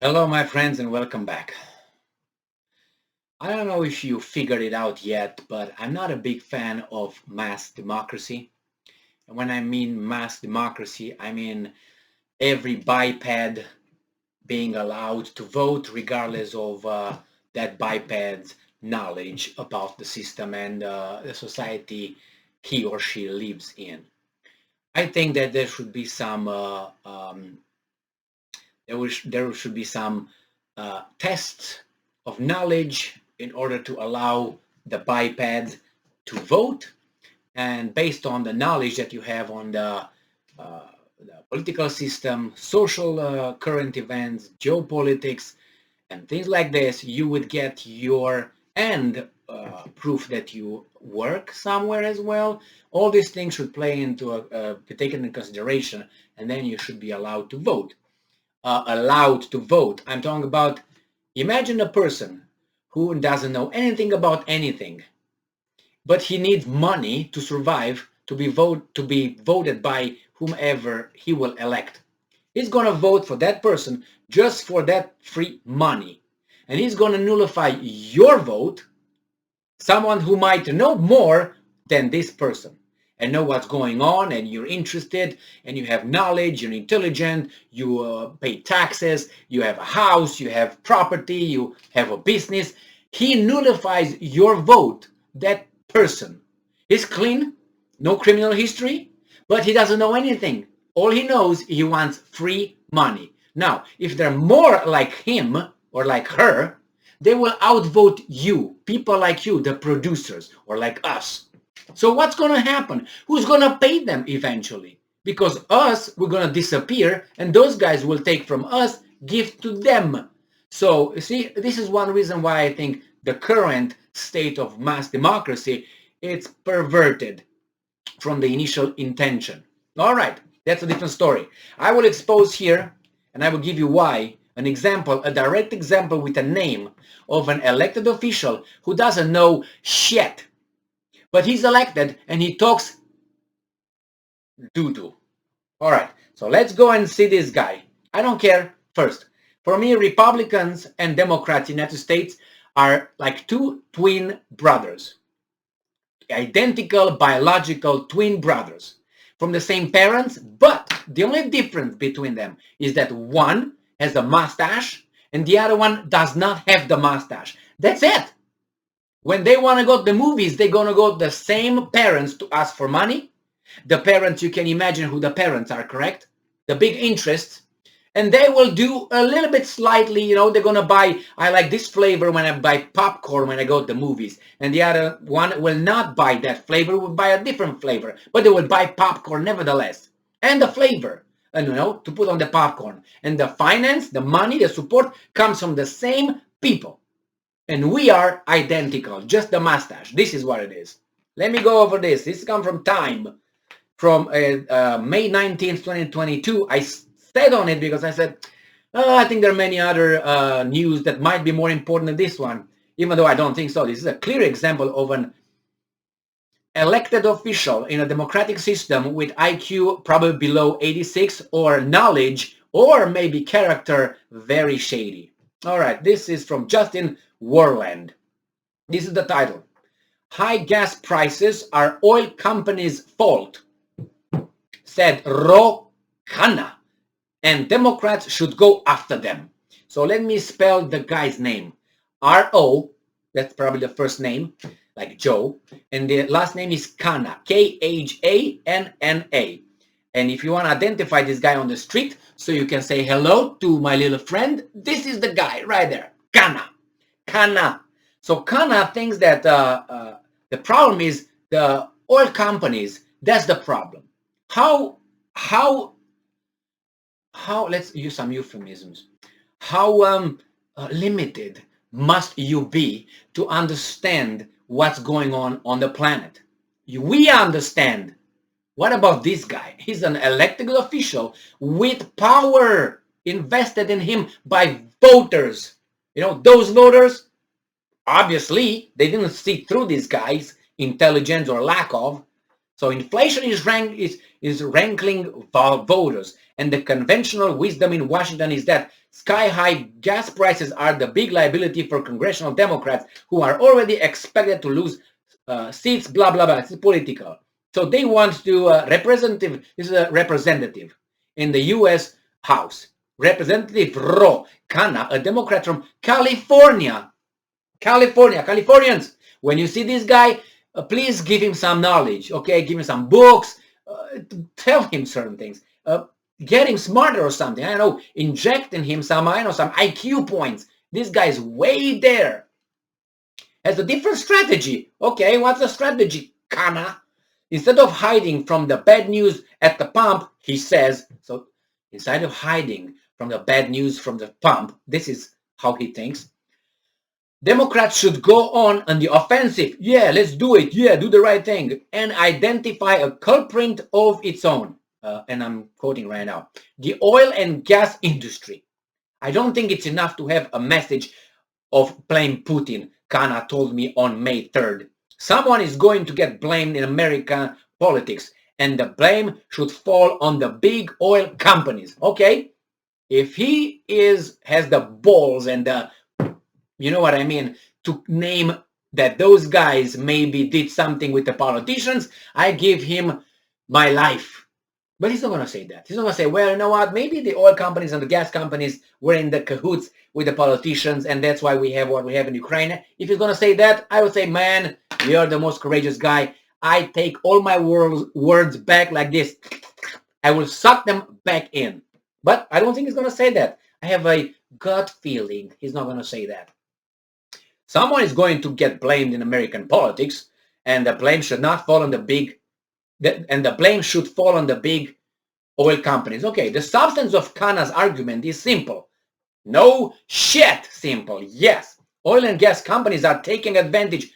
Hello, my friends, and welcome back. I don't know if you figured it out yet, but I'm not a big fan of mass democracy. And when I mean mass democracy, I mean every biped being allowed to vote regardless of that biped's knowledge about the system and the society he or she lives in. I think that there should be some there should be some tests of knowledge in order to allow the bipeds to vote. And based on the knowledge that you have on the political system, social current events, geopolitics, and things like this, you would get your and proof that you work somewhere as well. All these things should play into be taken into consideration, and then you should be allowed to vote. I'm talking about, imagine a person who doesn't know anything about anything, but he needs money to survive, to be voted by whomever he will elect. He's going to vote for that person just for that free money. And he's going to nullify your vote, someone who might know more than this person and know what's going on, and you're interested, and you have knowledge, you're intelligent, you pay taxes, you have a house, you have property, you have a business. He nullifies your vote. That person is clean, no criminal history, but he doesn't know anything. All he knows, he wants free money. Now, if they're more like him or like her, they will outvote you, people like you, the producers, or like us. So what's going to happen? Who's going to pay them eventually? Because us, we're going to disappear, and those guys will take from us, give to them. So, you see, this is one reason why I think the current state of mass democracy, it's perverted from the initial intention. All right, that's a different story. I will expose here, and I will give you why, an example, a direct example with a name of an elected official who doesn't know shit. But he's elected and he talks doo-doo. All right, so let's go and see this guy. I don't care. First, for me, Republicans and Democrats in the United States are like two twin brothers, identical biological twin brothers from the same parents, but the only difference between them is that one has a mustache and the other one does not have the mustache. That's it. When they want to go to the movies, they're going to go to the same parents to ask for money. The parents, you can imagine who the parents are, correct? The big interests. And they will do a little bit slightly, they're going to buy, I like this flavor when I buy popcorn when I go to the movies. And the other one will not buy that flavor, will buy a different flavor. But they will buy popcorn nevertheless. And the flavor, to put on the popcorn. And the finance, the money, the support comes from the same people. And we are identical, just the mustache. This is what it is. Let me go over this. This comes from Time, from May 19th, 2022. I stayed on it because I said, I think there are many other news that might be more important than this one, even though I don't think so. This is a clear example of an elected official in a democratic system with IQ probably below 86 or knowledge or maybe character very shady. All right, this is from Justin Warland. This is the title. High gas prices are oil companies' fault, said Khanna, and Democrats should go after them. So let me spell the guy's name. R-O, that's probably the first name, like Joe, and the last name is Khanna, Khanna. And if you want to identify this guy on the street so you can say hello to my little friend, this is the guy right there, Khanna. So Khanna thinks that the problem is the oil companies. That's the problem. How let's use some euphemisms. How limited must you be to understand what's going on the planet? We understand. What about this guy? He's an elected official with power invested in him by voters. Those voters, obviously, they didn't see through this guy's intelligence or lack of. So inflation is rankling voters. And the conventional wisdom in Washington is that sky-high gas prices are the big liability for congressional Democrats who are already expected to lose seats, blah, blah, blah. It's political. So they want to, this is a representative in the U.S. House. Representative Khanna, a Democrat from California. Californians, when you see this guy, please give him some knowledge, okay? Give him some books, tell him certain things, get him smarter or something. I don't know, inject in him some, some IQ points. This guy's way there. Has a different strategy. Okay, what's the strategy, Khanna? Instead of hiding from the bad news at the pump, he says, so instead of hiding from the bad news from the pump, this is how he thinks, Democrats should go on the offensive. Yeah, let's do it. Yeah, do the right thing. And identify a culprit of its own. And I'm quoting right now. The oil and gas industry. I don't think it's enough to have a message of blame Putin, Khanna told me on May 3rd. Someone is going to get blamed in American politics. And the blame should fall on the big oil companies. Okay? If he has the balls and the, you know what I mean, to name that those guys maybe did something with the politicians, I give him my life. But he's not going to say that. He's not going to say, well, you know what, maybe the oil companies and the gas companies were in the cahoots with the politicians and that's why we have what we have in Ukraine. If he's going to say that, I would say, man, you're the most courageous guy. I take all my words back like this. I will suck them back in. But I don't think he's going to say that. I have a gut feeling he's not going to say that. Someone is going to get blamed in American politics, and the blame should not fall on the big, and the blame should fall on the big oil companies. Okay, the substance of Khanna's argument is simple. No shit simple. Yes, oil and gas companies are taking advantage.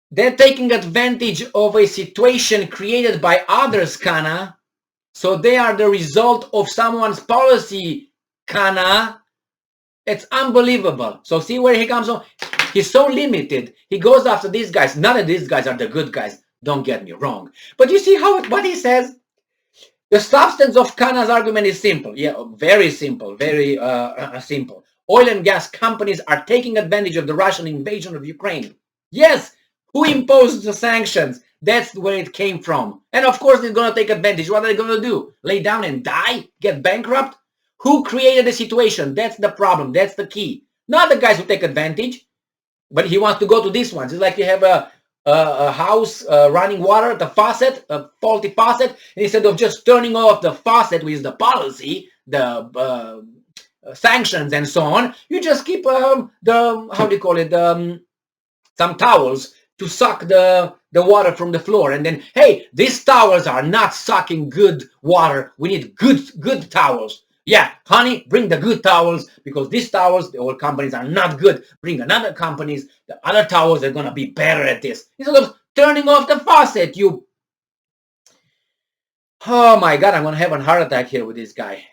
They're taking advantage of a situation created by others, Khanna. So they are the result of someone's policy, Khanna. It's unbelievable. So see where he comes from? He's so limited. He goes after these guys. None of these guys are the good guys. Don't get me wrong. But you see what he says? The substance of Khanna's argument is simple. Yeah, very simple. Very simple. Oil and gas companies are taking advantage of the Russian invasion of Ukraine. Yes. Who imposed the sanctions? That's where it came from. And of course they're going to take advantage. What are they going to do? Lay down and die? Get bankrupt? Who created the situation? That's the problem. That's the key. Not the guys who take advantage. But he wants to go to these ones. It's like you have a house running water, the faucet, a faulty faucet. And instead of just turning off the faucet, which is the policy, the sanctions and so on, you just keep how do you call it, some towels to suck the water from the floor. And then, hey, these towels are not sucking good water. We need good towels. Yeah, honey, bring the good towels because these towels, the oil companies are not good. Bring another companies, the other towels, they're going to be better at this. Instead of turning off the faucet, you... Oh my God, I'm going to have a heart attack here with this guy.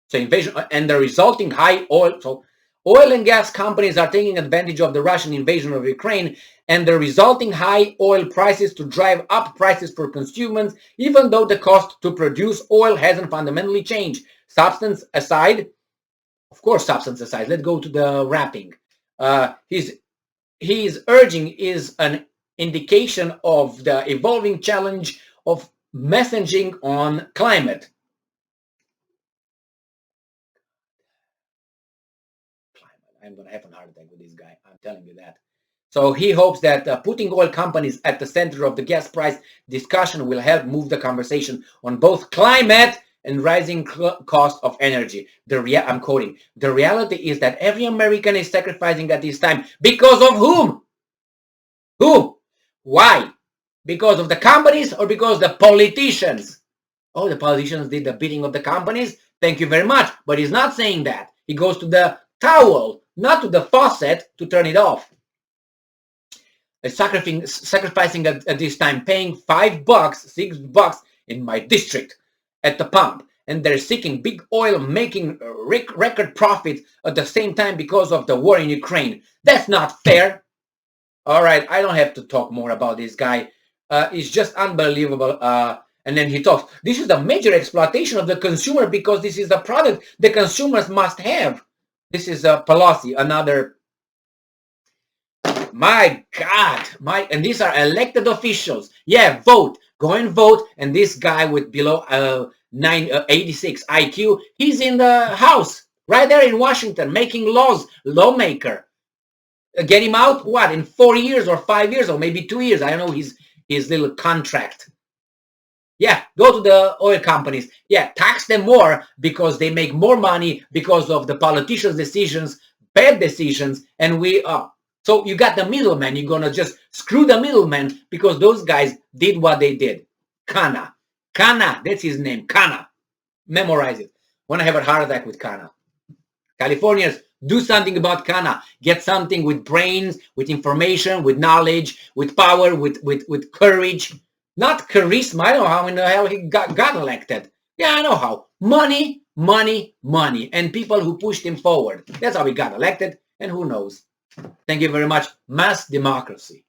So invasion and the resulting high oil... So oil and gas companies are taking advantage of the Russian invasion of Ukraine and the resulting high oil prices to drive up prices for consumers, even though the cost to produce oil hasn't fundamentally changed. Substance aside, of course, substance aside, let's go to the wrapping. His urging is an indication of the evolving challenge of messaging on climate. I'm going to have a heart attack with this guy. I'm telling you that. So he hopes that putting oil companies at the center of the gas price discussion will help move the conversation on both climate and rising cost of energy. I'm quoting, the reality is that every American is sacrificing at this time because of whom? Who? Why? Because of the companies or because the politicians? Oh, the politicians did the bidding of the companies? Thank you very much. But he's not saying that. He goes to the towel, not to the faucet to turn it off. Sacrificing at this time, paying $5, $6 in my district at the pump, and they're seeking big oil, making record profits at the same time because of the war in Ukraine. That's not fair. All right, I don't have to talk more about this guy. He's just unbelievable. And then he talks, this is a major exploitation of the consumer because this is the product the consumers must have. This is Pelosi, another, my God, and these are elected officials. Yeah, vote, go and vote. And this guy with below 86 IQ, he's in the House, right there in Washington, making laws, lawmaker. Get him out, what, in 4 years or 5 years or maybe 2 years. I don't know his little contract. Yeah, go to the oil companies. Yeah, tax them more because they make more money because of the politicians' decisions, bad decisions, and we are. So you got the middleman. You're going to just screw the middleman because those guys did what they did. Khanna. Khanna, that's his name. Khanna. Memorize it. Want to have a heart attack with Khanna. Californians, do something about Khanna. Get something with brains, with information, with knowledge, with power, with courage. Not charisma. I don't know how in the hell he got elected. Yeah, I know how. Money, money, money. And people who pushed him forward. That's how he got elected. And who knows? Thank you very much. Mass democracy.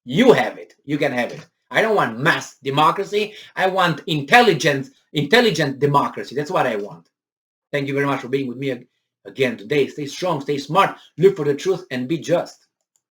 You have it. You can have it. I don't want mass democracy. I want intelligent democracy. That's what I want. Thank you very much for being with me again today. Stay strong, stay smart, look for the truth, and be just.